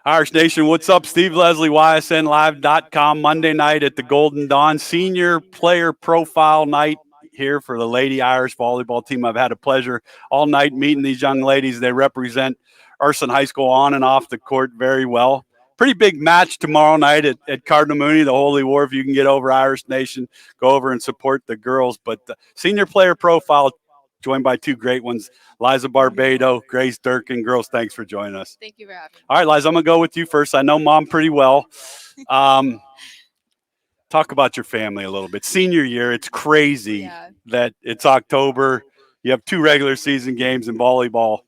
Irish Nation, what's up? Steve Leslie, YSNLive.com, Monday night at the Golden Dawn, senior player profile night here for the Lady Irish volleyball team. I've had a pleasure all night meeting these young ladies. They represent Ursuline High School on and off the court very well. Pretty big match tomorrow night at Cardinal Mooney, the Holy War. If you can get over, Irish Nation, go over and support the girls. But the senior player profile, joined by two great ones, Liza Barbato, Grace Durkin. Girls, thanks for joining us. Thank you for having me. All right, Liza, I'm going to go with you first. I know Mom pretty well. Talk about your family a little bit. Senior year, it's crazy that it's October. You have 2 regular season games in volleyball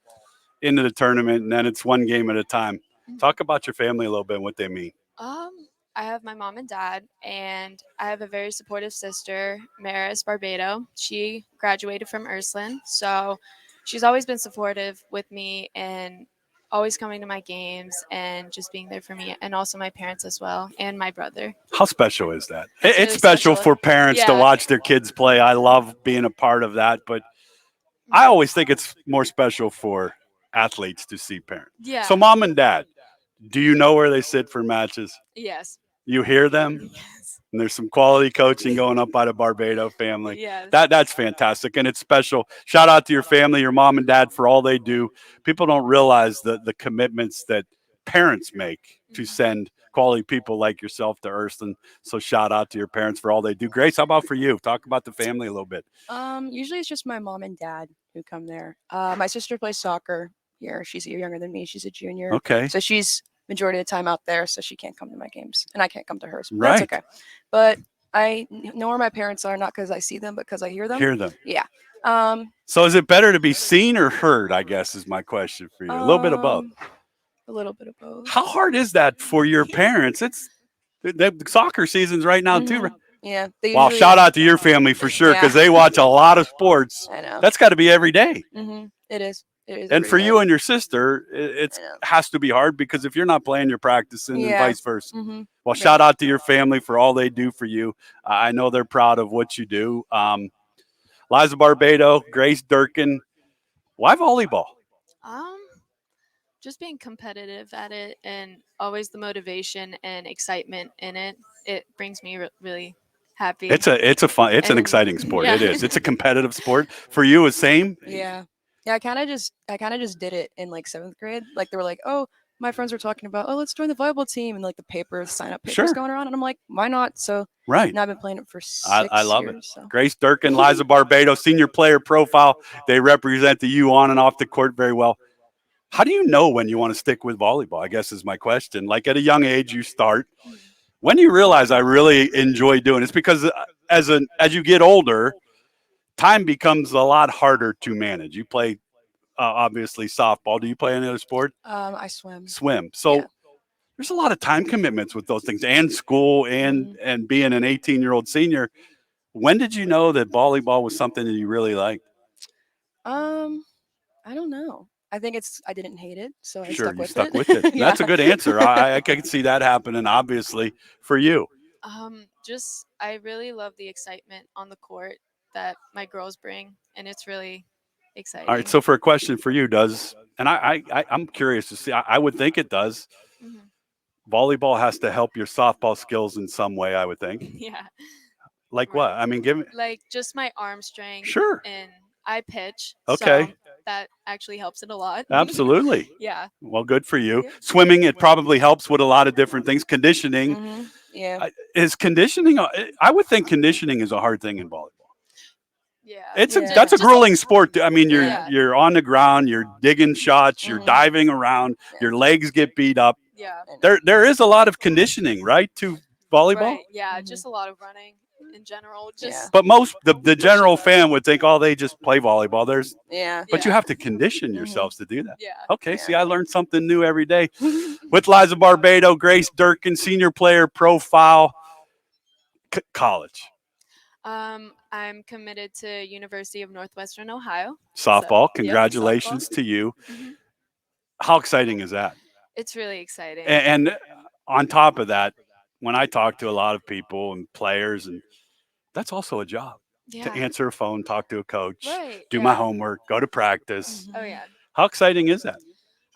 into the tournament, and then it's 1 game at a time. Talk about your family a little bit and what they mean. I have my mom and dad, and I have a very supportive sister, Liza Barbato. She graduated from Ursuline, so she's always been supportive with me and always coming to my games and just being there for me, and also my parents as well, and my brother. How special is that? It's really special special. for parents to watch their kids play. I love being a part of that, but I always think it's more special for athletes to see parents. Yeah. So mom and dad, do you know where they sit for matches? Yes. You hear them? Yes. And there's some quality coaching going up by the Barbato family. Yes. That's fantastic, and it's special. Shout out to your family, your mom and dad, for all they do. People don't realize the commitments that parents make to send quality people like yourself to Ursuline. So shout out to your parents for all they do. Grace, how about for you? Talk about the family a little bit. Usually it's just my mom and dad who come there. My sister plays soccer here. She's a year younger than me. She's a junior. Okay. So she's majority of the time out there, so she can't come to my games, and I can't come to hers. But Right. That's okay. But I know where my parents are, not because I see them, but because I hear them. Hear them. Yeah. So is it better to be seen or heard, I guess, is my question for you. A little bit of both. A little bit of both. How hard is that for your parents? It's the soccer season's right now, too. Right? Yeah. Wow, shout out to your family for sure, because Yeah. they watch a lot of sports. I know. That's got to be every day. It is. It is. And every for day. you and your sister, it I know. has to be hard, because if you're not playing, you're practicing, and Yeah. vice versa. Well, shout out to your family for all they do for you. I know they're proud of what you do. Liza Barbato, Grace Durkin, why volleyball? Just being competitive at it, and always the motivation and excitement in it. It brings me really happy. It's an And- exciting sport. yeah. It is. It's a competitive sport. For you, the same? Yeah. Yeah, I kind of just did it in like 7th grade. Like they were like, "Oh, my friends were talking about, oh, let's join the volleyball team," and like the sign up papers Sure. going around, and I'm like, "Why not?" So Right. now I've been playing it for 6 I love years. it. So. Grace Durkin, Liza Barbato, senior player profile. They represent the U on and off the court very well. How do you know when you want to stick with volleyball, I guess is my question. Like at a young age, you start. When do you realize I really enjoy doing it? It's because as you get older, time becomes a lot harder to manage. You play, obviously, softball. Do you play any other sport? I swim. Swim. So Yeah. there's a lot of time commitments with those things, and school, and being an 18-year-old senior. When did you know that volleyball was something that you really liked? I don't know. I think I didn't hate it, so I Sure, stuck you with stuck it. with it. Yeah. That's a good answer. I can see that happening, obviously, for you. I really love the excitement on the court that my girls bring, and it's really exciting. All right, so for a question for you, I'm curious to see, I would think it does. Volleyball has to help your softball skills in some way, I would think. Yeah. Like what? I mean, give me. Like just my arm strength. Sure. And I pitch. Okay. So that actually helps it a lot. Absolutely. Yeah. Well, good for you. Yeah. Swimming, it probably helps with a lot of different things. Conditioning. Yeah. Is conditioning, I would think conditioning is a hard thing in volleyball. Yeah. That's a grueling sport. I mean, Yeah. you're on the ground, you're digging shots, you're diving around, your legs get beat up. Yeah. There is a lot of conditioning, right, to volleyball? Right. Yeah. Just a lot of running in general. Just But most the general fan would think, oh, they just play volleyball. Yeah. But you have to condition yourselves to do that. Yeah. Okay, see, I learned something new every day. With Liza Barbato, Grace Durkin, senior player profile, college. I'm committed to University of Northwestern Ohio. Softball, So, congratulations softball. to you. How exciting is that? It's really exciting. And on top of that, when I talk to a lot of people and players, and that's also a job. To answer a phone, talk to a coach, Right. do my homework, go to practice. Oh yeah. How exciting is that?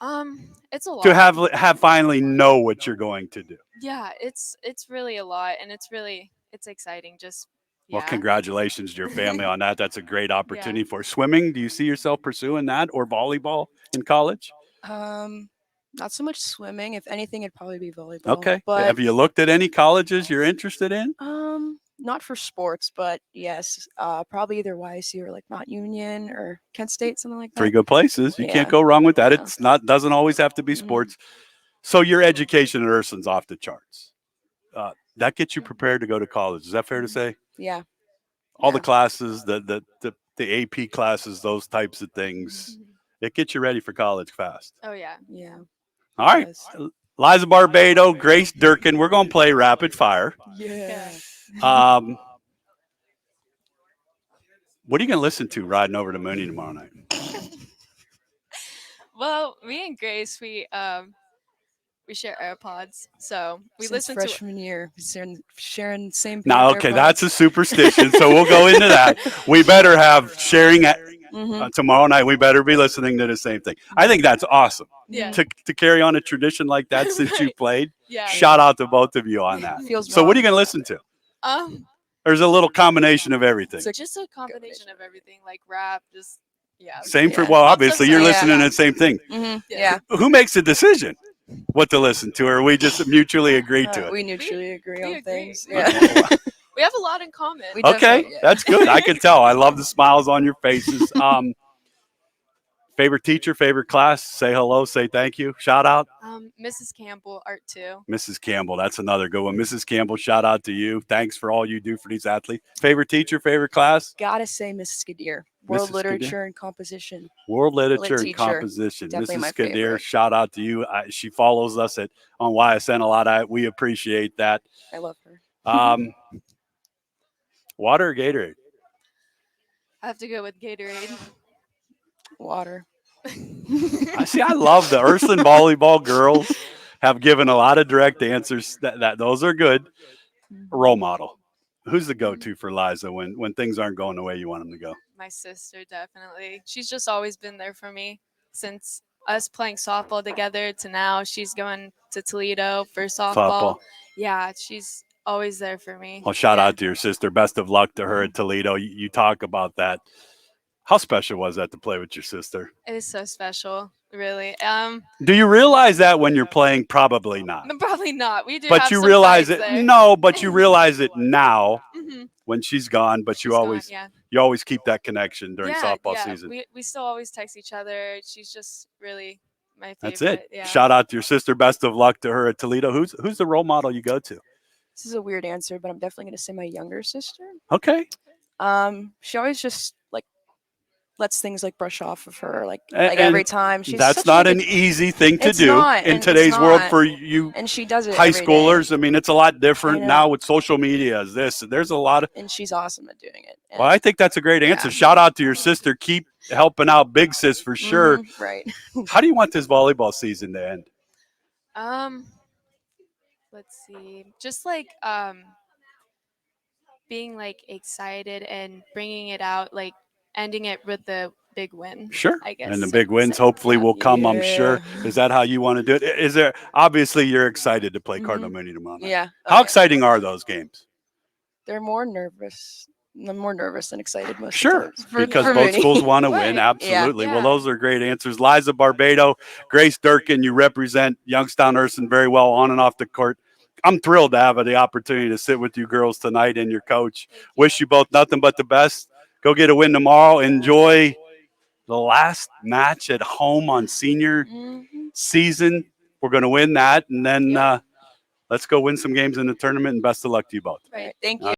It's a lot. to have finally know what you're going to do? Yeah, it's really a lot, and it's exciting. Just Well, yeah. congratulations to your family on that. That's a great opportunity for swimming. Do you see yourself pursuing that or volleyball in college? Not so much swimming. If anything, it'd probably be volleyball. Okay. But Have you looked at any colleges you're interested in? not for sports, but yes, probably either YSU or like Mount Union or Kent State, something like that. 3 good places. You can't Yeah. go wrong with that. Yeah. It's not doesn't always have to be sports. So your education at Ursuline's off the charts. That gets you prepared to go to college. Is that fair to say? Yeah. All the classes, the AP classes, those types of things, it gets you ready for college fast. Oh yeah. Yeah. All right. Liza Barbato, Grace Durkin. We're going to play rapid fire. Yeah. What are you going to listen to riding over to Mooney tomorrow night? Well, me and Grace, we share AirPods, so we Since listen freshman year, sharing the same. Now, okay, that's a superstition, so we'll go into that. We better have sharing tomorrow night. We better be listening to the same thing. I think that's awesome. Yeah. To carry on a tradition like that since you Right. played. Yeah. Shout out to both of you on that. Feels So what are you wrong. going to listen to? There's a little combination of everything. just a combination of everything, like rap, just yeah. Same for Yeah. well, Lots of obviously you're songs. listening Yeah. to the same thing. Yeah. Who makes the decision what to listen to, or we just mutually agree to it? We mutually agree on agree. things. We Yeah. We have a lot in common. We Okay, definitely- yeah. that's good. I can tell. I love the smiles on your faces. Favorite teacher, favorite class? Say hello, say thank you. Shout out. Mrs. Campbell, Art 2. Mrs. Campbell, that's another good one. Mrs. Campbell, shout out to you. Thanks for all you do for these athletes. Favorite teacher, favorite class? Gotta say, Mrs. Skadir. World Mrs. Literature and Composition. World Literature and teacher. Composition. Definitely Mrs. my Skadir, favorite. shout out to you. She follows us on YSN a lot. We appreciate that. I love her. Water or Gatorade? I have to go with Gatorade. Water. I love the Ursuline volleyball girls have given a lot of direct answers. That those are good. Role model. Who's the go-to for Liza when things aren't going the way you want them to go? My sister, definitely. She's just always been there for me since us playing softball together to now. She's going to Toledo for softball. Yeah, she's always there for me. Well, shout out to your sister. Best of luck to her at Toledo. You talk about that. How special was that to play with your sister? It is so special, really. Do you realize that when you're playing? Probably not. Probably not. We do, But have you some realize it. fights there. No, but you realize it now Mhm. when she's gone. But She's gone, yeah. you always keep that connection during Yeah, softball yeah. season. We still always text each other. She's just really my favorite. That's it. Yeah. Shout out to your sister. Best of luck to her at Toledo. Who's the role model you go to? This is a weird answer, but I'm definitely gonna say my younger sister. Okay. She always just like lets things like brush off of her, like And every time. She's that's such not a an good- easy thing to It's do not, in and today's it's world not. for you and she does it high every day. schoolers. I mean, it's a lot different know. now with social media. There's a lot of. And she's awesome at doing it. Well, I think that's a great answer. Yeah. Shout out to your sister. Keep helping out Big Sis for sure. Right. How do you want this volleyball season to end? Let's see. Just like being like excited and bringing it out, like ending it with the big win. Sure. I guess. And the big wins hopefully will come, I'm sure. Is that how you want to do it? Is there obviously you're excited to play Cardinal Mooney tomorrow night. Yeah. How exciting are those games? They're more nervous. I'm more nervous than excited most Sure, of the time. because for both me. schools want to win. Right. Absolutely. Yeah. Well, those are great answers. Liza Barbato, Grace Durkin, you represent Youngstown Ursuline very well on and off the court. I'm thrilled to have the opportunity to sit with you girls tonight and your coach. Wish you both nothing but the best. Go get a win tomorrow. Enjoy the last match at home on senior season. We're going to win that, and then let's go win some games in the tournament, and best of luck to you both. Right. Thank you.